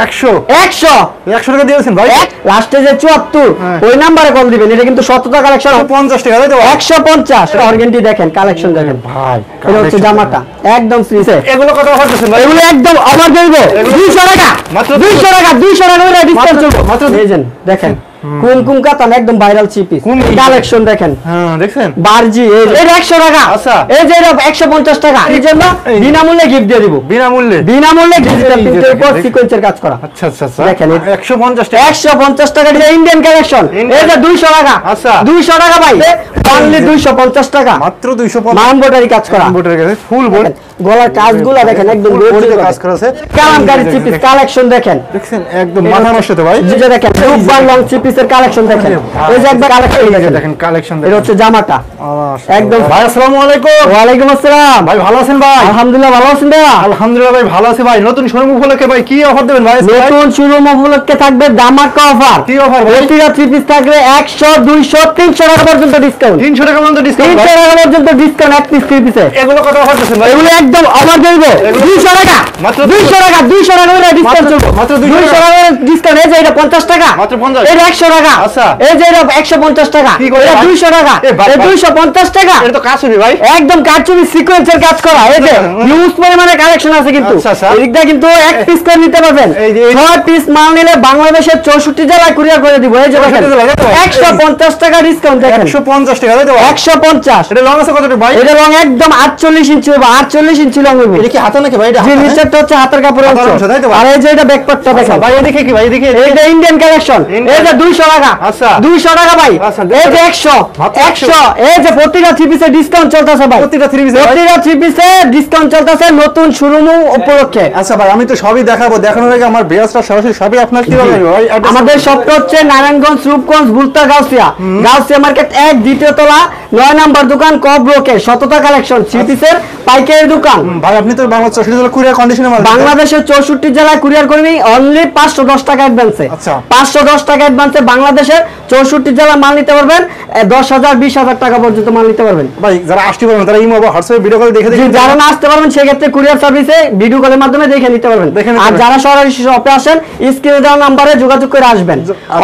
100 টাকা দিয়েছেন ভাই, লাস্টে যে 74 ওই নাম্বারে কল দিবেন। এটা কিন্তু সততা কালেকশন, 50 টাকা তাই তো? 150 অর্গেন্ডি দেখেন, কালেকশন দেখেন ভাই, এটা হচ্ছে জামাটা একদম ফ্রিতে। এগুলো কত অফার দিচ্ছেন ভাই? এগুলো একদম অফার দেব 200 টাকা, মাত্র 200 টাকা, 200 টাকা করে ডিসকাউন্ট চলবে মাত্র। দেখেন কুমকুম কাতান একদম ভাইরাল চিপি কালেকশন দেখেন। হ্যাঁ দেখছেন বারজি এটা 100 টাকা। আচ্ছা এই যে এটা 150 টাকা, এই জন্য বিনামূল্যে গিফট দিয়ে দিব। বিনামূল্যে ডিজিটাল প্রিন্টের উপর সিকোয়েন্সের কাজ করা। আচ্ছা আচ্ছা আচ্ছা দেখেন 150 টাকা, 150 টাকা এটা ইন্ডিয়ান কালেকশন। এই যে 200 টাকা। আচ্ছা 200 টাকা ভাই, অনলি 250 টাকা, মাত্র 250। মানবোটারি কাজ করা, মানবোটারি কাজ ফুল বোর্ড, গলার কাজগুলো দেখেন একদম বডিতে কাজ করা আছে। কালামকারী চিপিস কালেকশন দেখেন, দেখছেন একদম মাথা নষ্ট তো ভাই। যে দেখেন রূপবান লং চিপিসের কালেকশন দেখেন, এই যে একবার কালেকশন দেখেন কালেকশন এটা হচ্ছে জামাটা একদম। ভাই আসসালামু আলাইকুম। ওয়ালাইকুম আসসালাম ভাই, ভালো আছেন ভাই? আলহামদুলিল্লাহ, ভালো আছেন ভাই? আলহামদুলিল্লাহ ভাই, ভালো আছি ভাই। নতুন শোরুম উপলক্ষে ভাই কি অফার দেবেন ভাই? নতুন শোরুম উপলক্ষে থাকবে ধামাকা অফার। কি অফার ভাই? প্রতিটা থ্রি পিস থাকবে 100 200 300 টাকা পর্যন্ত ডিসকাউন্ট। 300 টাকা পর্যন্ত ডিসকাউন্ট, 300 টাকা পর্যন্ত ডিসকাউন্ট এক পিস থ্রি পিসে। এগুলো কত অফার দিচ্ছেন ভাই? এগুলো একদম অফার দেব 200 টাকা, মাত্র 200 টাকা, 200 টাকা করে ডিসকাউন্ট চলবে মাত্র 200 টাকা করে ডিসকাউন্ট। এই যে এটা 50 টাকা, মাত্র 50, এটা 100 টাকা। আচ্ছা এই যে এটা 150 টাকা, এটা 200 টাকা, এটা 250 টাকা। এটা তো কাশুরি ভাই, একদম কারচুপি সিকোয়েন্সের কাজ করা। এই যে হিউজ পরিমাণে কালেকশন আছে কিন্তু এদিকটা কিন্তু এক পিস করে নিতে পারবেন। 6 পিস মাল নিলে বাংলাদেশের 64 জেলায় কুরিয়ার করে দিব। এই যে দেখেন 150 টাকা ডিসকাউন্ট দেখেন, 150 টাকা তাই তো? 150। এটা লং আছে কতটা ভাই? এটা রং একদম 48 ইঞ্চি হবে, 48 ইঞ্চি লং হবে। এটা কি হাতে নাকি ভাই? এটা জি, নিচেরটা হচ্ছে হাতের কাপড়ের অংশ। আর এই যে এটা ব্যাকপার্টটা দেখেন ভাই, এদিকে কি ভাই? এদিকে এটা ইন্ডিয়ান কালেকশন। এই যে 200 টাকা, আচ্ছা 200 টাকা ভাই। এই যে 100, এই যে প্রতিটা থ্রি পিসে ডিসকাউন্ট চলতেছে ভাই, প্রতিটা থ্রি পিসে ডিসকাউন্ট চলতেছে নতুন শোরুম উপলক্ষে। আচ্ছা ভাই, আমি তো সবই দেখাবো, দেখানোর আগে আমার বিয়াসটা সরাসরি সবই আপনার কি হবে ভাই? আমাদের শপটা হচ্ছে নারায়ণগঞ্জ রূপগঞ্জ বুলতা গাউসিয়া মার্কেট 1 দ্বিতীয় তলা 9 নাম্বার দোকান ক ব্লকে সততা কালেকশন থ্রি পিসের পাইকারি দোকান। ভাই আপনি তো বাংলাদেশ 64 জেলা কুরিয়ার কন্ডিশনে মাল, বাংলাদেশের 64 জেলায় কুরিয়ার করবি অনলি 510 টাকা অ্যাডভান্সে। আচ্ছা 510 টাকা অ্যাডভান্সে বাংলাদেশের 64 জেলা মাল নিতে পারবেন। 10,000 20,000 টাকা পর্যন্ত মাল নিতে পারবেন। ভাই যারা আসতে পারবেন তারা ইমো বা হোয়াটসঅ্যাপে ভিডিও কলে দেখে দেখে, যারা না আসতে পারবেন সেক্ষেত্রে কুরিয়ার সার্ভিসে ভিডিও কলের মাধ্যমে দেখে নিতে পারবেন। আর যারা সরাসরি শপে আসেন স্ক্রিনে দেওয়া নাম্বারে যোগাযোগ করে আসবেন,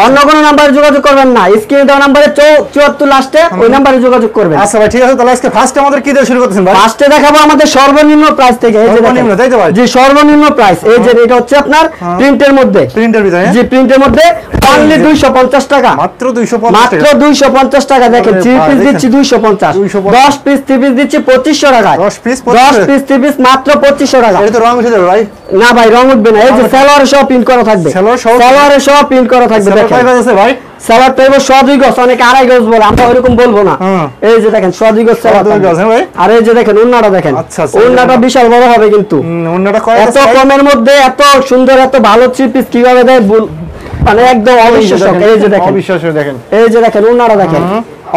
অন্য কোনো নাম্বারে যোগাযোগ করবেন না। স্ক্রিনে দেওয়া নাম্বারে 74 লাস্টে ওই নাম্বারে যোগাযোগ করবেন। আচ্ছা ভাই ঠিক আছে, তাহলে আজকে ফার্স্টে আমাদের কি দিয়ে শুরু করতেছেন ভাই? ফার্স্টে দেখাবো আমাদের সর্বনিম্ন প্রাইস থেকে। এই যে সর্বনিম্ন তাই তো ভাই? জি সর্বনিম্ন প্রাইস। এই যে এটা হচ্ছে আপনার প্রিন্টের মধ্যে, প্রিন্টের ভিতরে জি প্রিন্টের মধ্যে অনলি 250 টাকা, মাত্র 250 মাত্র 250 টাকা। দেখেন থ্রি পিস দিচ্ছি 250, 10 পিস থ্রি পিস দিচ্ছি 2500 টাকা, 10 পিস থ্রি পিস মাত্র 2500 টাকা। এটা তো রং উঠে যাবে ভাই? না ভাই রং উঠবে না। এই যে সালোয়ারে সব প্রিন্ট করা থাকবে, সালোয়ারে সব প্রিন্ট করা থাকবে। দেখেন আছে ভাই, সালোয়ার টাইপ 102 গজ, অনেক 2.5 গজ বলে, আমরা ওইরকম বলবো না। এই যে দেখেন 102 গজ সালোয়ার ভাই। আর এই যে দেখেন ওন্নাটা দেখেন, ওন্নাটা বিশাল বড় হবে কিন্তু। ওন্নাটা এত কমের মধ্যে এত সুন্দর এত ভালো থ্রি পিস কিভাবে দেয় মানে একদম অবিশ্বাস্য। এই যে দেখেন অবিশ্বাস্য, দেখেন এই যে দেখেন ওন্নাটা দেখেন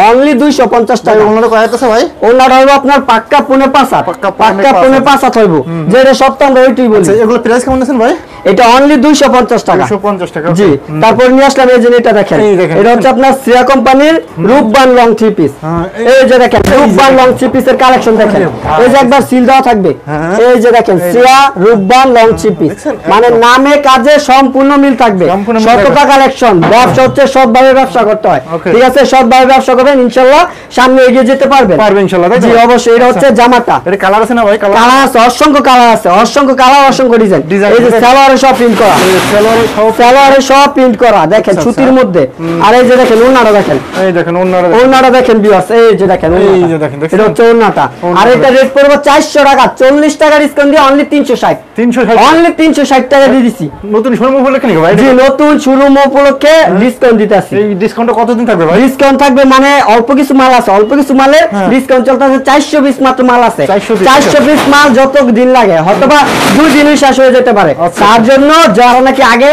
অনলি 250 টাকা। ওন্নাটা কয় আছে ভাই? ওন্নাটা হইবো আপনার পাক্কা পুনে পাঁচা, পাক্কা পুনে পাঁচা হইবো, যেটা সপ্তাহ আমরা ওইটাই বলি। এগুলো প্রাইস কেমন আছেন ভাই? এটা অনলি 250 টাকা, 250 টাকা। জি তারপর নিয়ে আসলাম এই যে এটা দেখেন, এটা হচ্ছে আপনার শ্রিয়া কোম্পানির রূপবান লং থ্রি পিস। এই যে দেখেন রূপবান লং থ্রি পিসের কালেকশন দেখেন, এই যে একবার সিল দেওয়া থাকবে। এই যে দেখেন শ্রিয়া রূপবান লং থ্রি পিস, মানে নামে কাজে সম্পূর্ণ মিল থাকবে। সততা কালেকশন। ব্যবসা হচ্ছে সৎভাবে ব্যবসা করতে হয়, ঠিক আছে? সৎভাবে ব্যবসা করবেন ইনশাআল্লাহ সামনে এগিয়ে যেতে পারবেন ইনশাআল্লাহ। জি অবশ্যই। এটা হচ্ছে জামাটা, এটা কালার আছে না ভাই? কালার আছে, অসংখ্য কালার আছে, অসংখ্য কালার, অসংখ্য ডিজাইন। এই যে সালোয়ারে সব প্রিন্ট করা, সালোয়ারে সব প্রিন্ট করা দেখেন সুতির মধ্যে। আর এই যে দেখেন ওন্নাটা দেখেন, এই দেখেন ওন্নাটা দেখেন ভিউয়ার্স, এই যে দেখেন এটা হচ্ছে ওন্নাটা। আর এটা রেট পড়বে 400 টাকা, 40 টাকা ডিসকাউন্ট দিয়ে অনলি 360, অনলি 360 টাকা দিয়ে দিছি। নতুন শোরুম উপলক্ষে নাকি ভাই? জি নতুন শোরুম উপলক্ষে ডিসকাউন্ট দিতেছি। এই ডিসকাউন্টটা কতদিন থাকবে ভাই? ডিসকাউন্ট থাকবে মানে অল্প কিছু মাল আছে, অল্প কিছু মালে ডিসকাউন্ট চলতেছে। 400 পিস মাত্র মাল আছে, 400 পিস মাল যত দিন লাগে হয়তোবা 2 দিনই শেষ হয়ে যেতে পারে। তার জন্য যারা নাকি আগে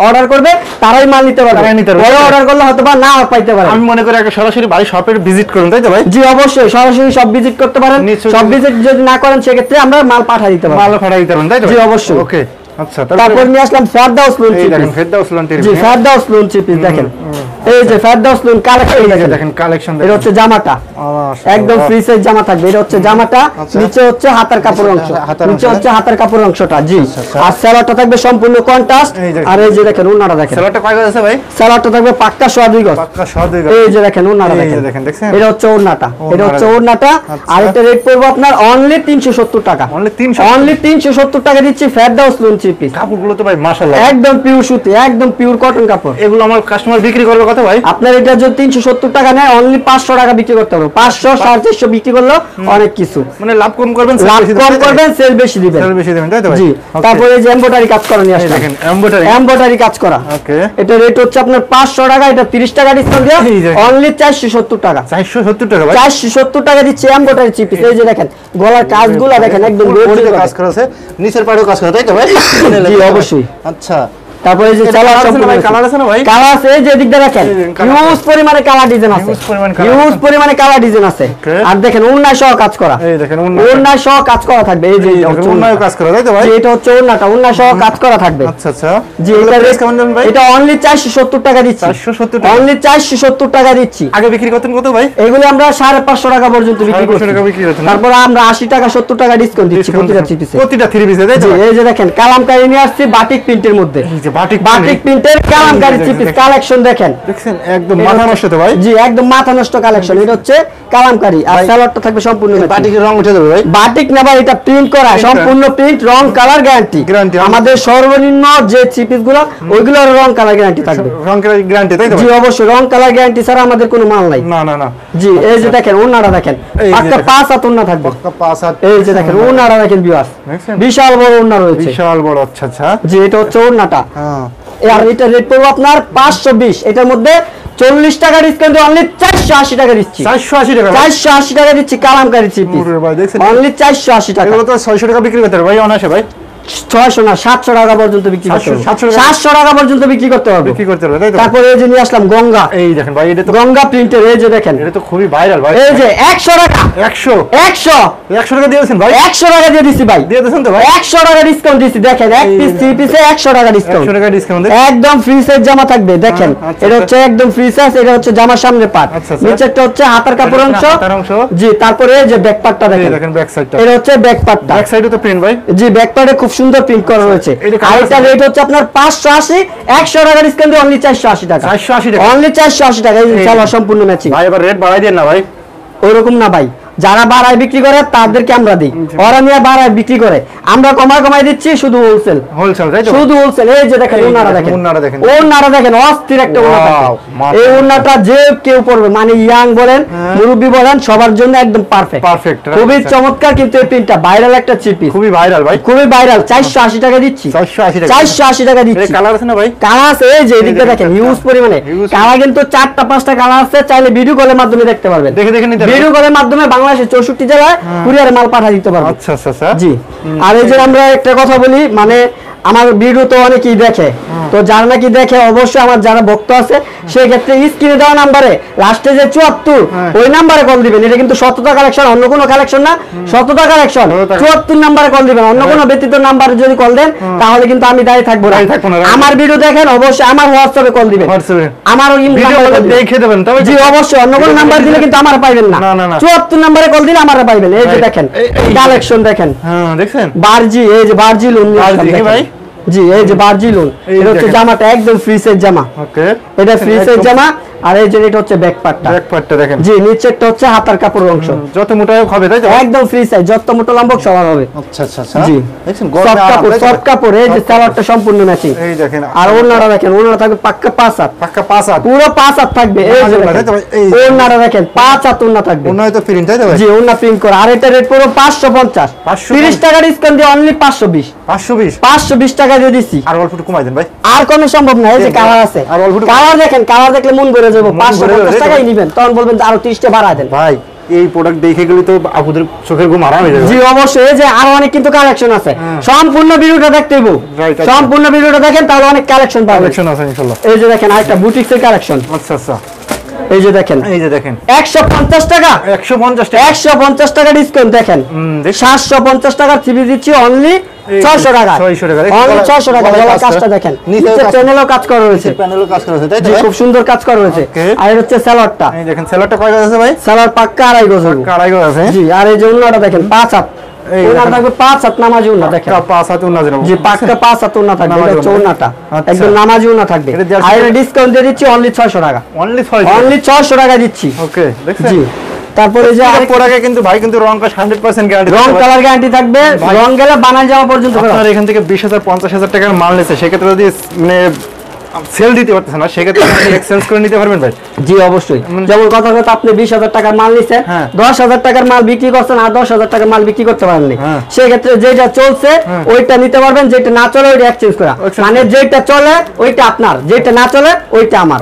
অর্ডার করবে তারাই মাল নিতে পারবে, পরে অর্ডার করলে হয়তোবা না পাইতে পারে। আমি মনে করি আগে সরাসরি বাড়ি শপে ভিজিট করুন, তাই তো ভাই? জি অবশ্যই সরাসরি সব ভিজিট করতে পারেন। সব ভিজিট যদি না করেন সেক্ষেত্রে আমরা মাল পাঠিয়ে দিতে পারবো, মাল পাঠিয়ে দিতে পারেন, তাই তো? জি অবশ্যই। ওকে আচ্ছা, তারপর নিয়ে আসলাম ফেরদাউস লোন থ্রি পিস। ফেরদাউস লোন থ্রি পিস, জি ফেরদাউস লোন থ্রি পিস দেখেন এই যে ফেরদাউস লুন কালেকশন দেখেন কালেকশন এটা হচ্ছে জামাটা একদম ফ্রি সাইজ জামা থাকবে এটা হচ্ছে জামাটা নিচে হচ্ছে হাতার কাপড় অংশ নিচে হচ্ছে হাতার কাপড় অংশটা জি আর সালোয়ারটা থাকবে সম্পূর্ণ কন্ট্রাস্ট আর এই যে দেখেন ওন্নাটা দেখেন সালোয়ারটা কয় গজ আছে ভাই সালোয়ারটা থাকবে পাক্কা 102 গজ পাক্কা 102 গজ এই যে দেখেন ওন্নাটা দেখেন এটা হচ্ছে ওন্নাটা এটা হচ্ছে ওন্নাটা আর এটা রেট পড়বে আপনার অনলি 370 টাকা অনলি 370 টাকা দিচ্ছি ফেরদাউস লুন থ্রি পিস কাপড়গুলো তো ভাই মাশাআল্লাহ একদম পিওর সুতি একদম পিওর কটন কাপড় এগুলো আমার কাস্টমার বিক্রি করবে কত ভাই আপনার এটা যদি 370 টাকা নেয় অনলি 500 টাকা বিক্রি করতে হবে 500 450 বিক্রি করলে অনেক কিছু মানে লাভ কম করবেন সেল বেশি দিবেন তাই তো ভাই জি তারপরে এই যে এমব্রয়ডারি কাজ করা নিয়ে আসেন দেখেন এমব্রয়ডারি কাজ করা ওকে এটা রেট হচ্ছে আপনার 500 টাকা এটা 30 টাকা ডিসকাউন্ট দিয়ে অনলি 470 টাকা 470 টাকা ভাই 470 টাকা দিচ্ছি এমব্রয়ডারি চিপ এই যে দেখেন গলার কাজগুলো দেখেন একদম গর্জিয়াস কাজ করা আছে নিচের পাড়েও কাজ করা তাই তো ভাই জি অবশ্যই আচ্ছা তারপরে এই যে কালার আছে না ভাই কালার আছে এই যে দিকটা দেখেন হিউজ পরিমাণে কালার ডিজাইন আছে হিউজ পরিমাণে কালার ডিজাইন আছে আর দেখেন ওন্নায় সহ কাজ করা এই দেখেন ওন্নায় সহ কাজ করা থাকবে এই যে ওন্নায় কাজ করা তাই তো ভাই এটা হচ্ছে ওন্নাটা ওন্নায় সহ কাজ করা থাকবে আচ্ছা আচ্ছা জি এটা রেট কেমন দেন ভাই এটা অনলি 470 টাকা দিচ্ছি 470 টাকা অনলি 470 টাকা দিচ্ছি আগে বিক্রি করতেন কত ভাই এগুলো আমরা 550 টাকা পর্যন্ত বিক্রি করছি তারপর আমরা 80 টাকা 70 টাকা ডিসকাউন্ট দিচ্ছি প্রতিটা থ্রি পিসে তাই তো এই যে দেখেন কালামকারী নিয়ে আসছি বাটিক প্রিন্টের মধ্যে এই যে বাটিক প্রিন্টের কালামকারী চিপিস কালেকশন দেখেন একদম মাথা নষ্ট তো ভাই জি একদম মাথা নষ্ট কালেকশন এটা হচ্ছে কালামকারী আর সালোয়ারটা থাকবে সম্পূর্ণ বাটিকের রং উঠে যাবে ভাই বাটিক না ভাই এটা প্রিন্ট করা সম্পূর্ণ প্রিন্ট রং কালার গ্যারান্টি আমাদের সর্বনিম্ন যে চিপিস গুলো ওইগুলোর রং কালার গ্যারান্টি থাকবে রং কালার গ্যারান্টি তাই তো জি অবশ্যই রং কালার গ্যারান্টি ছাড়া আমাদের কোনো মাল নাই না না না জি এই যে দেখেন ওন্নাটা দেখেন পাক্কা 5 হাত ওন্না থাকবে পাক্কা 5 হাত এই যে দেখেন ওন্নাটা দেখেন ভিউয়ার্স বিশাল বড় ওন্না রয়েছে বিশাল বড় আচ্ছা আচ্ছা জি এটা হচ্ছে ওন্নাটা হ্যাঁ আর এটা রেট পড়বে আপনার 520 এটার মধ্যে 40 টাকা ডিসকাউন্ট অনলি 480 টাকা দিচ্ছি 480 টাকা 480 টাকা দিচ্ছি কালামকারী চিপি ভাই দেখছেন অনলি 480 টাকা এগুলো তো 600 টাকা বিক্রি করতে হবে ভাই অনাসে ভাই 600 না 700 টাকা পর্যন্ত বিক্রি করতে হবে 700 টাকা পর্যন্ত বিক্রি করতে হবে তাই তো তারপরে এই যে নিয়ে আসলাম গঙ্গা এই দেখেন ভাই এটা তো গঙ্গা প্রিন্টের এই যে দেখেন এটা তো খুবই ভাইরাল ভাই এই যে 100 টাকা 100 টাকা দিয়েছেন ভাই 100 টাকা দিয়ে দিছি ভাই দিয়ে দেন তো ভাই 100 টাকা ডিসকাউন্ট দিছি দেখেন এক পিস থ্রি পিসে 100 টাকা ডিসকাউন্ট 100 টাকা ডিসকাউন্ট একদম ফ্রি সাইজ জামা থাকবে দেখেন এটা হচ্ছে একদম ফ্রি সাইজ এটা হচ্ছে জামার সামনের পার্ট নিচেরটা হচ্ছে হাতার কাপড় অংশ জি তারপরে এই যে ব্যাক পার্টটা দেখেন ব্যাক সাইডটা এটা হচ্ছে ব্যাক পার্টটা ব্যাক সাইডে তো প্রিন্ট ভাই জি ব্যাক পার্টে খুব সুন্দর প্রিন্ট করা রয়েছে আর এটা রেট হচ্ছে আপনার 580 100 টাকা ডিসকাউন্ট অনলি 480 টাকা 480 টাকা অনলি 480 টাকা এই চালা সম্পূর্ণ ম্যাচিং ভাই এবার রেট বাড়াই দেন না ভাই ওইরকম না ভাই যারা বাড়ায় বিক্রি করে তাদেরকে আমরা দিই ওরা নিয়ে বাড়ায় বিক্রি করে আমরা কমায় দিচ্ছি শুধু হোলসেল তাই তো শুধু হোলসেল এই যে দেখেন ওন্নাটা দেখেন অস্থির একটা ওন্না থাকে এই ওন্নাটা যে কেউ পরবে মানে ইয়াং বলেন মুরব্বি বলেন সবার জন্য একদম পারফেক্ট খুবই চমৎকার কিন্তু এই প্রিন্টটা ভাইরাল একটা চিপি খুবই ভাইরাল ভাই খুবই ভাইরাল 480 টাকা দিচ্ছি 480 টাকা দিচ্ছি কালার আছে না ভাই কালার আছে এই যে এদিকে দেখেন হিউজ পরিমাণে কালার কিন্তু 4টা 5টা কালার আছে চাইলে ভিডিও কলের মাধ্যমে দেখতে পারবেন দেখে নিতে ভিডিও কলের মাধ্যমে বাংলাদেশের 64 জেলায় কুরিয়ারে মাল পাঠিয়ে দিতে পারবো আচ্ছা আচ্ছা জি আর এই যে আমরা একটা কথা বলি মানে আমার ভিডিও তো অনেকেই দেখে তো যারা নাকি দেখে অবশ্যই আমার যারা ভক্ত আছে সেই ক্ষেত্রে স্ক্রিনে দেওয়া নাম্বারে লাস্টে যে 74 ওই নাম্বারে কল দিবেন এটা কিন্তু সততা কালেকশন অন্য কোনো কালেকশন না সততা কালেকশন 74 নাম্বারে কল দিবেন অন্য কোনো ব্যতীত নাম্বারে যদি কল দেন তাহলে কিন্তু আমি দাঁড়িয়ে থাকবো না আমার ভিডিও দেখেন অবশ্যই আমার হোয়াটসঅ্যাপে কল দিবেন আমার ভিডিও দেখে দেবেন তবে জি অবশ্যই অন্য কোনো নাম্বার দিলে কিন্তু আমার পাইবেন না 74 নাম্বারে কল দিলে আমার পাইবেন এই যে দেখেন কালেকশন দেখেন হ্যাঁ দেখছেন বারজি এই যে বারজি লোন ভাই জি এই যে বারজি লোন এটা হচ্ছে জামাটা একদম ফ্রি সাইজ জামা ওকে এটা ফ্রি সাইজ জামা আর এই যে এটা হচ্ছে ব্যাক পার্টটা দেখেন জি নিচেরটা হচ্ছে হাতার কাপড়ের অংশ যত মোটা হবে তাই তো একদম ফ্রি সাইজ যত মোটা লম্বা সবার হবে আচ্ছা আচ্ছা জি দেখেন সফট কাপড় এই যে সালোয়ারটা সম্পূর্ণ ম্যাচিং এই দেখেন আর ওন্নাটা দেখেন ওন্নাটা থাকবে পাক্কা 5 হাত পুরো 5 হাত থাকবে এই যে ওন্নাটা দেখেন 5 হাত ওন্না থাকবে ওন্না তো প্রিন্ট তাই তো ভাই জি ওন্না প্রিন্ট করা আর এটা রেট পুরো 550 30 টাকা ডিসকাউন্ট দিয়ে অনলি 520 টাকা দিয়ে দিছি আর অল্প একটু কমাই দেন ভাই আর কোনো সম্ভব না এই যে কালার আছে কালার দেখেন কালার দেখলে মন ভরে যাবে 550 টাকাই নেবেন তখন বলবেন আরো 30 টাকা বাড়ায় দেন ভাই এই প্রোডাক্ট দেখে গেলে তো আপুদের চোখের ঘুম আরাম হয়ে যাবে জি অবশ্যই এই যে আরো অনেক কিন্তু কালেকশন আছে সম্পূর্ণ ভিডিওটা দেখতে হইবো সম্পূর্ণ ভিডিওটা দেখেন তাহলে অনেক কালেকশন পাবেন আছে ইনশাআল্লাহ এই যে দেখেন আরেকটা বুটিক্সের কালেকশন আচ্ছা আচ্ছা এই যে দেখেন 150 টাকা 150 টাকা ডিসকাউন্ট দেখেন 750 টাকা চিপি দিচ্ছি অনলি 600 টাকা 600 টাকা অনলি 600 টাকা গলার কাজটা দেখেন নিচে প্যানেলও কাজ করা রয়েছে প্যানেলও কাজ করা আছে তাই তো খুব সুন্দর কাজ করা রয়েছে আর এটা হচ্ছে সালোয়ারটা এই দেখেন সালোয়ারটা কয় গজ আছে ভাই সালোয়ার পাক্কা আড়াই গজ হবে আড়াই গজ আছে জি আর এই যে উন্নাটা দেখেন 5 হাত ওনা থাকবে 5 হাত নামাজি উন্না দেখেন 5 হাত উন্না যাবে জি পাক্কা 5 হাত উন্না থাকবে এটা হচ্ছে উন্নাটা একদম নামাজি উন্না থাকবে আর এটা ডিসকাউন্ট দিয়ে দিচ্ছি অনলি 600 টাকা অনলি 600 টাকা দিচ্ছি ওকে দেখছেন জি তারপরে যে আর প্রোডাক্টে কিন্তু ভাই কিন্তু রং কাজ 100% গ্যারান্টি রং কালার গ্যারান্টি থাকবে রং গেলে বানাই যাওয়া পর্যন্ত আপনারা এখান থেকে 20000 50000 টাকার মাল নিছে সেক্ষেত্রে যদি মানে সেল দিতে পারতেছেন না সেক্ষেত্রে আপনি এক্সচেঞ্জ করে নিতে পারবেন ভাই জি অবশ্যই যেমন কথা আপনি 20000 টাকার মাল নিছেন 10000 টাকার মাল বিক্রি করছেন আর 10000 টাকার মাল বিক্রি করতে পারেননি সেই ক্ষেত্রে যেটা চলছে ওইটা নিতে পারবেন যেটা না চলে ওইটা এক্সচেঞ্জ করা মানে যেটা চলে ওইটা আপনার যেটা না চলে ওইটা আমার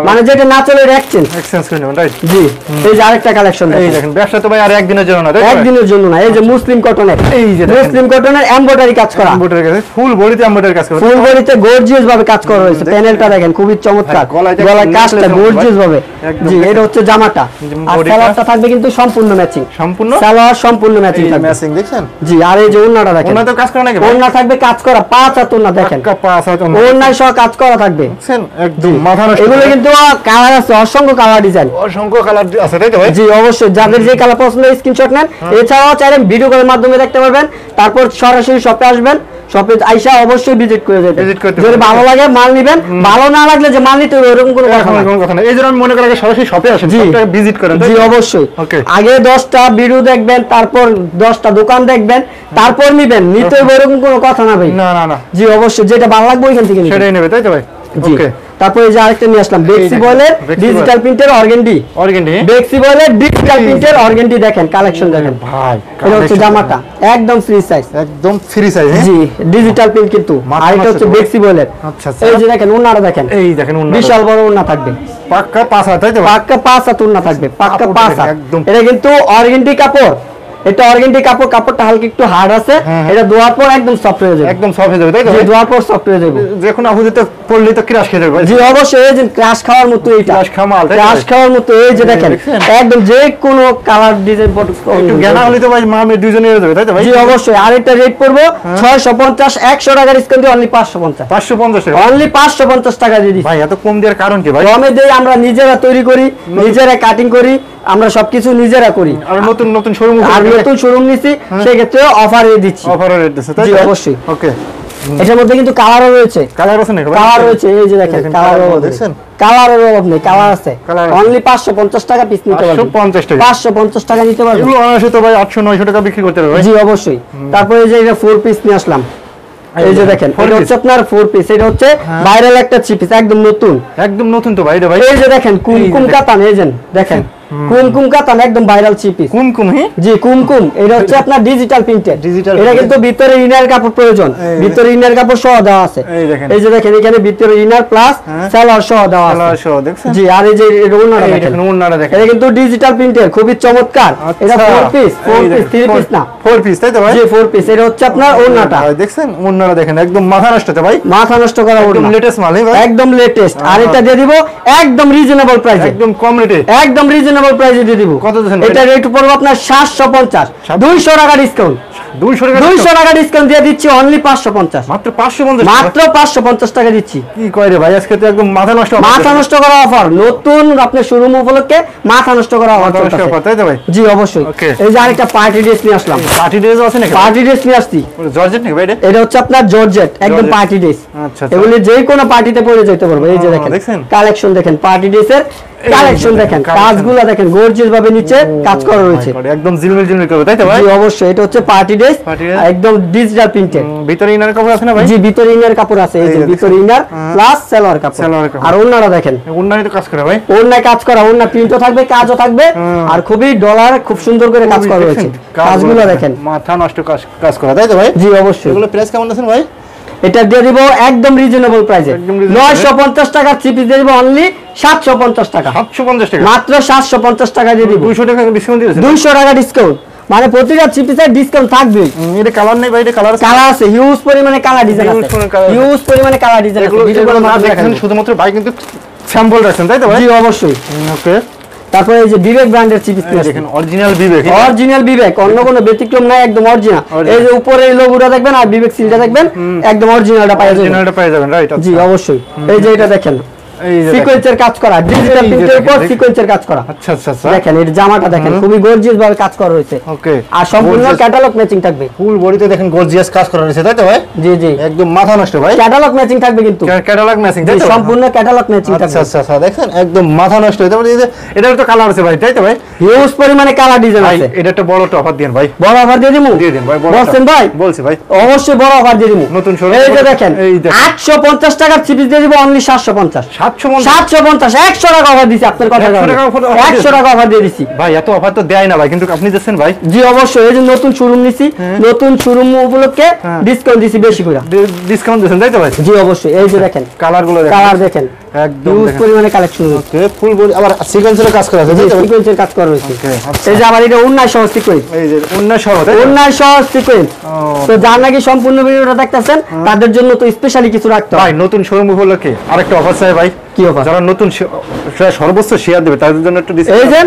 মানে যেটা না চলে ওইটা এক্সচেঞ্জ করে নেবেন রাইট জি এই যে আরেকটা কালেকশন এই দেখেন ব্যবসা তো ভাই আর একদিনের জন্য না একদিনের জন্য না এই যে মুসলিম কটনের এই যে মুসলিম কটনের এমব্রয়ডারি কাজ করা এমব্রয়ডারি কাজ ফুল বডিতে এমব্রয়ডারি কাজ করা ফুল বডিতে গর্জিয়াস ভাবে কাজ করা হয়েছে প্যানেলটা দেখেন খুবই চমৎকার গলায় কাজটা গর্জিয়াস ভাবে জি এটা হচ্ছে জামাটা আর সালোয়ারটা থাকবে কিন্তু সম্পূর্ণ ম্যাচিং সম্পূর্ণ সালোয়ার সম্পূর্ণ ম্যাচিং থাকবে ম্যাচিং দেখছেন জি আর এই যে ওন্নাটা দেখেন ওন্না তো কাজ করা নাকি ওন্না থাকবে কাজ করা 5 হাত ওন্না দেখেন 5 হাত ওন্না ওন্নায় সহ কাজ করা থাকবে দেখছেন একদম মাথা নষ্ট এগুলো কিন্তু কালার আছে অসংখ্য কালার ডিজাইন অসংখ্য কালার আছে তাই তো ভাই জি অবশ্যই যাদের যে কালার পছন্দ স্ক্রিনশট নেন এছাড়াও চাইলে ভিডিও কলের মাধ্যমে দেখতে পারবেন তারপর সরাসরি শপে আসবেন শপে আইসা অবশ্যই ভিজিট করে যাবেন যদি ভালো লাগে মাল নেবেন ভালো না লাগলে যে মাল নিতে এরকম কোনো কথা না এই জন্য আমি মনে করি আগে সরাসরি শপে আসেন শপটা ভিজিট করেন জি অবশ্যই আগে 10টা ভিডিও দেখবেন তারপর 10টা দোকান দেখবেন তারপর নিবেন নিতে এরকম কোনো কথা না ভাই না না না জি অবশ্যই যেটা ভালো লাগবে ওইখান থেকে সেটাই নেবে তাই তো ভাই ওকে তারপরে এই যে আরেকটা নিয়ে আসলাম বেক্সি বয়েলের ডিজিটাল প্রিন্টের অর্গানডি বেক্সি বয়েলের ডিজিটাল প্রিন্টের অর্গানডি দেখেন কালেকশন দেখেন ভাই এটা হচ্ছে জামাটা একদম ফ্রি সাইজ জি ডিজিটাল প্রিন্ট কিন্তু আর এটা হচ্ছে বেক্সি বয়েলের আচ্ছা এই যে দেখেন ওন্নাটা দেখেন এই দেখেন ওন্না বিশাল বড় ওন্না থাকবে পাক্কা 5 হাত তাই তো পাক্কা 5 হাত ওন্না থাকবে পাক্কা 5 হাত এটা কিন্তু অর্গানডি কাপড় এটা অর্গানডি কাপড়টা হালকা একটু হার্ড আছে এটা ধোয়ার পর একদম সফট হয়ে যাবে একদম সফট হয়ে যাবে তাই তো ধোয়ার পর সফট হয়ে যাবে যখন আপুজিতে পড়লে তো ক্রাশ খেয়ে যাবে জি অবশ্যই এই যে ক্রাশ খাওয়ার মতো এইটা ক্রাশ খাওয়ার মতো এই যে দেখেন একদম যে কোনো কালার ডিজাইন একটু জ্ঞান হলে তো ভাই মামে দুইজনে হয়ে যাবে তাই তো ভাই জি অবশ্যই আর এটা রেট পড়বে 650 100 টাকা ডিসকাউন্ট দিয়ে অনলি 550 টাকা অনলি 550 টাকা দিয়ে দিই ভাই এত কম দেওয়ার কারণ কি ভাই কমে দেই আমরা নিজেরা তৈরি করি নিজেরা কাটিং করি আমরা সবকিছু নিজেরা করি আর নতুন শোরুম নিছি সেই ক্ষেত্রে অফারে দিচ্ছি অফারে রেট দিছে তাই জি অবশ্যই ওকে এটার মধ্যে কিন্তু কালারও রয়েছে কালার আছে নাকি কালার রয়েছে এই যে দেখেন কালারও দেখছেন কালারের অভাব নেই কালার আছে অনলি 550 টাকা পিস নিতে পারবেন 550 টাকা 550 টাকা নিতে পারবেন এগুলো অনায়াসে তো ভাই 800 900 টাকা বিক্রি করতে পারবে জি অবশ্যই তারপরে এই যে এটা 4 পিস নিয়ে আসলাম এই যে দেখেন এটা হচ্ছে আপনার 4 পিস এটা হচ্ছে ভাইরাল একটা 3 পিস একদম নতুন তো ভাই এই যে দেখেন কুমকুম কাতান এই যে দেখেন কুমকুম কাতান একদম ভাইরাল 3 পিস কুমকুম জি কুমকুম এটা হচ্ছে আপনার ডিজিটাল প্রিন্টেড এটা কিন্তু ভিতরে ইনার কাপড় প্রয়োজন ভিতরে ইনার কাপড় সহ দেওয়া আছে এই যে দেখেন এখানে ভিতরে ইনার প্লাস সালোয়ার সহ দেওয়া আছে সালোয়ার সহ দেখছেন জি আর এই যে ওন্নাটা দেখেন এটা কিন্তু ডিজিটাল প্রিন্টের খুবই চমৎকার এটা 4 পিস 3 পিস না 4 পিস তাই তো ভাই জি 4 পিস এটা হচ্ছে আপনার ওন্নাটা দেখছেন ওন্নাটা দেখেন একদম মাথা নষ্ট তো ভাই মাথা নষ্ট করা একদম লেটেস্ট মাল ভাই একদম লেটেস্ট আর এটা দিয়ে দিব একদম রিজনেবল প্রাইসে একদম কম রেটে একদম রিজনেবল প্রাইসে দিয়ে দিব কত দিবেন এটা রেট পড়বে আপনার 750 200 টাকা ডিসকাউন্ট 200 টাকা ডিসকাউন্ট দিয়ে দিচ্ছি অনলি 550 মাত্র 550 মাত্র 550 টাকা দিচ্ছি কি কয় রে ভাই আজকে তো একদম মাথা নষ্ট করা অফার নতুন আপনি শোরুম উপলক্ষে মাথা নষ্ট করা অফার তাই তো ভাই জি অবশ্যই এই যে আরেকটা পার্টি ড্রেস নিয়ে আসলাম পার্টি ড্রেস আছে নাকি পার্টি ড্রেস নিয়ে আসছি জর্জেট নাকি ভাই এটা হচ্ছে আপনার জর্জেট একদম পার্টি ড্রেস আচ্ছা এগুলি যে কোনো পার্টিতে পরে যেতে পারবে এই যে দেখেন কালেকশন দেখেন পার্টি ড্রেসের কালেকশন দেখেন কাজগুলো দেখেন গর্জিয়াস ভাবে নিচে কাজ করা রয়েছে একদম জিলমিল করবে তাই তো ভাই জি অবশ্যই এটা হচ্ছে পার্টি ড্রেস একদম ডিজিটাল প্রিন্টেড ভিতরে ইনার কাপড় আছে না ভাই জি ভিতরে ইনার কাপড় আছে এই যে ভিতরে ইনার প্লাস সালোয়ার কাপড় আর ওন্নাটা দেখেন ওন্নায় তো কাজ করে ভাই ওন্নায় কাজ করা ওন্না প্রিন্টও থাকবে কাজও থাকবে আর খুবই ডলার খুব সুন্দর করে কাজ করা রয়েছে কাজগুলো দেখেন মাথা নষ্ট কাজ করা তাই তো ভাই জি অবশ্যই এগুলো প্রাইস কেমন আছে ভাই এটা দিয়ে দিব একদম রিজনেবল প্রাইসে 950 টাকা চিপ দিয়ে দিব অনলি 750 টাকা 750 টাকা মাত্র 750 টাকা দিয়ে দিব 200 টাকা ডিসকাউন্ট দিয়েছে 200 টাকা ডিসকাউন্ট মানে প্রতিটা চিপিসের ডিসকাউন্ট থাকবে এটা কালার নেই ভাই এটা কালার আছে হিউজ পরিমাণে কালার ডিজাইন আছে হিউজ পরিমাণে কালার ডিজাইন আছে ভিডিওগুলো না দেখেন শুধুমাত্র ভাই কিন্তু স্যাম্পল রাখছেন তাই তো ভাই জি অবশ্যই ওকে তারপরে এই যে বিবেক ব্র্যান্ডের থ্রি পিস দেখেন অরিজিনাল বিবেক, অরিজিনাল বিবেক, অন্য কোনো ব্যতিক্রম নাই, একদম অরিজিনাল। এই যে উপরে লোগোটা দেখবেন আর বিবেক সিলটা দেখবেন, একদম অরিজিনালটা পাওয়া যাবেন। রাইট? জি অবশ্যই। এই যে এটা দেখেন সিকোয়েন্সের কাজ করা, ডিজিটাল প্রিন্টের উপর সিকোয়েন্সের কাজ করা। আচ্ছা আচ্ছা আচ্ছা, দেখেন এর জামাটা দেখেন খুবই গর্জিয়াস ভাবে কাজ করা হয়েছে। ওকে, আর সম্পূর্ণ ক্যাটালগ ম্যাচিং থাকবে, ফুল বডিতে দেখেন গর্জিয়াস কাজ করা রয়েছে, তাই তো ভাই? জি জি, একদম মাথা নষ্ট ভাই। ক্যাটালগ ম্যাচিং থাকবে কিন্তু, ক্যাটালগ ম্যাচিং, তাই তো? সম্পূর্ণ ক্যাটালগ ম্যাচিং থাকবে। আচ্ছা আচ্ছা আচ্ছা, দেখেন একদম মাথা নষ্ট। তারপরে এই যে এটার তো কালার আছে ভাই, তাই তো ভাই? হিউজ পরিমাণে কালার ডিজাইন আছে। এটা একটা বড় অফার দেন ভাই। বড় অফার দিয়ে দিমু? দিয়ে দিন ভাই। বলছেন ভাই? বলছি ভাই, অবশ্যই বড় অফার দিয়ে দিমু। নতুন শোরুম, এই যে দেখেন 850 টাকার চিপিস দিয়ে দিব অনলি 750। 750, 100 টাকা অফার দিছি আপনার কথা। 100 টাকা অফার দিয়ে দিছি ভাই। এত অফার তো দেয় না ভাই, কিন্তু আপনি দিচ্ছেন ভাই। জি অবশ্যই, এই যে নতুন শোরুম নিছি, নতুন শোরুম উপলক্ষে ডিসকাউন্ট দিছি বেশি করে। ডিসকাউন্ট দিচ্ছেন, তাই তো ভাই? জি অবশ্যই। এই যে দেখেন কালারগুলো, কালার দেখেন একদম হিউজ পরিমাণে কালেকশন আছে। ওকে, ফুল বডি আবার সিকোয়েন্সের কাজ করা আছে, জি তাই তো? সিকোয়েন্সের কাজ করা হয়েছে। ওকে, আচ্ছা। এই যে আবার এটা উন্নয় সহ সিকোয়েন্স, এই যে উন্নয় সহ, তাই তো? উন্নয় সহ সিকোয়েন্স। তো যারা নাকি সম্পূর্ণ ভিডিওটা দেখতেছেন তাদের জন্য তো স্পেশালি কিছু রাখতে ভাই হয়। নতুন শোরুম উপলক্ষে আরেকটা অফার চাই ভাই। কি অফার? যারা নতুন সর্বোচ্চ শেয়ার দেবে তাদের জন্য একটু এই ডিসকাউন্ট। যে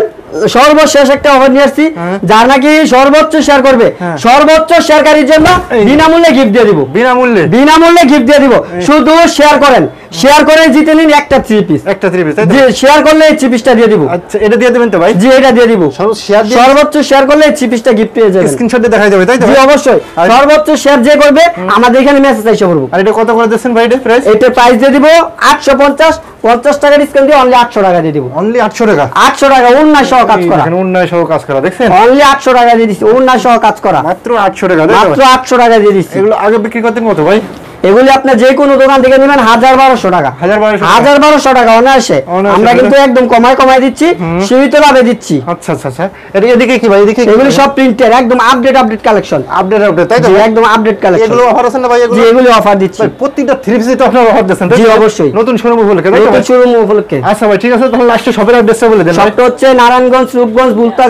সর্বশেষ একটা অফার নিয়ে আসছি, যার নাকি সর্বোচ্চ শেয়ার করবে, সর্বোচ্চ শেয়ারকারীর জন্য বিনামূল্যে গিফট দিয়ে দিব। বিনামূল্যে? বিনামূল্যে গিফট দিয়ে দিব। শুধু শেয়ার করেন, শেয়ার করে জিতে নিন একটা থ্রি পিস। একটা থ্রি পিস, তাই তো? জি, শেয়ার করলে এই থ্রি পিসটা দিয়ে দিব। আচ্ছা, এটা দিয়ে দিবেন তো ভাই? জি, এটা দিয়ে দিব। সর্বোচ্চ শেয়ার করলে এই থ্রি পিসটা গিফট পেয়ে যাবেন। স্ক্রিনশট দিয়ে দেখাই যাবে, তাই তো? জি অবশ্যই, সর্বোচ্চ শেয়ার যে করবে আমাদের এখানে মেসেজ আইসা করব। আর এটা কত করে দিচ্ছেন ভাই? এটা প্রাইস? এটা প্রাইস দিয়ে দিব 850, 50 টাকা ডিসকাউন্ট দিয়ে অনলি 800 টাকা দিয়ে দিব। অনলি 800 টাকা? 800 টাকা উন্নয় সহ কাজ করা। দেখেন উন্নয় সহ কাজ করা, দেখছেন? অনলি 800 টাকা দিয়ে দিছি, উন্নয় সহ কাজ করা। মাত্র 800 টাকা, তাই তো? মাত্র 800 টাকা দিয়ে দিছি। এগুলো আগে বিক্রি করতেন কত ভাই? এগুলি আপনি যে কোনো দোকান থেকে নেবেন 1000-1200 টাকা। 1200 টাকা অনায়াসে। আমরা কিন্তু একদম কমায় দিচ্ছি, সীমিত লাভে দিচ্ছি। আচ্ছা আচ্ছা আচ্ছা, এদিকে কি ভাই? এদিকে এগুলি সব প্রিন্টের, একদম আপডেট কালেকশন। আপডেট, তাই তো? একদম আপডেট কালেকশন। এগুলো অফার আছে না ভাই? জি, এগুলি অফার দিচ্ছি। ভাই প্রত্যেকটা থ্রি পিসে তো আপনারা অফার দিচ্ছেন, তাই তো? জি অবশ্যই, নতুন শোরুম উপলক্ষে, তাই তো? নতুন শোরুম উপলক্ষে। আচ্ছা ভাই, ঠিক আছে, তাহলে লাস্টে শপের অ্যাড্রেসটা বলে দেন। শপটা হচ্ছে নারায়ণগঞ্জ, রূপগঞ্জ, বুলতা,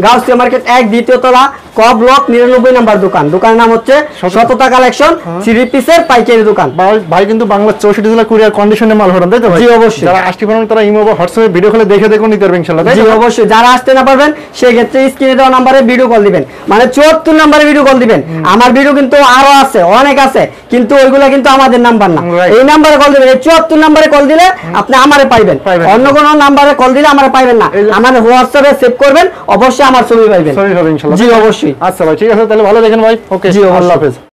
গাউসিয়া মার্কেট 1, দ্বিতীয় তলা, ক ব্লক 99 নাম্বার দোকান। দোকানের নাম হচ্ছে সততা কালেকশন, থ্রি পিসের পাইকারি দোকান। ভাই কিন্তু বাংলার 64 জেলা কুরিয়ার কন্ডিশনে মাল পাঠান, তাই তো ভাই? জি অবশ্যই। যারা আসতে পারেন তারা ইমো বা হোয়াটসঅ্যাপে ভিডিও কলে দেখে নিতে পারবেন ইনশাআল্লাহ, তাই তো? জি অবশ্যই। যারা আসতে না পারবেন সেই ক্ষেত্রে স্ক্রিনে দেওয়া নম্বরে ভিডিও কল দিবেন, মানে 74 নম্বরে ভিডিও কল দিবেন। আমার ভিডিও কিন্তু আরো আছে, অনেক আছে, কিন্তু ওইগুলা কিন্তু আমাদের নাম্বার না। এই নাম্বারে কল দিবেন, এই 74 নম্বরে কল দিলে আপনি আমারে পাইবেন। অন্য কোনো নাম্বারে কল দিলে আমারে পাইবেন না। আমার হোয়াটসঅ্যাপে সেভ করবেন, অবশ্যই আমার ছবি পাইবেন। ছবি পাবেন ইনশাআল্লাহ। জি অবশ্যই। আচ্ছা ভাই, ঠিক আছে, তাহলে ভালো দেখেন ভাই। ওকে, জি, আল্লাহ হাফেজ।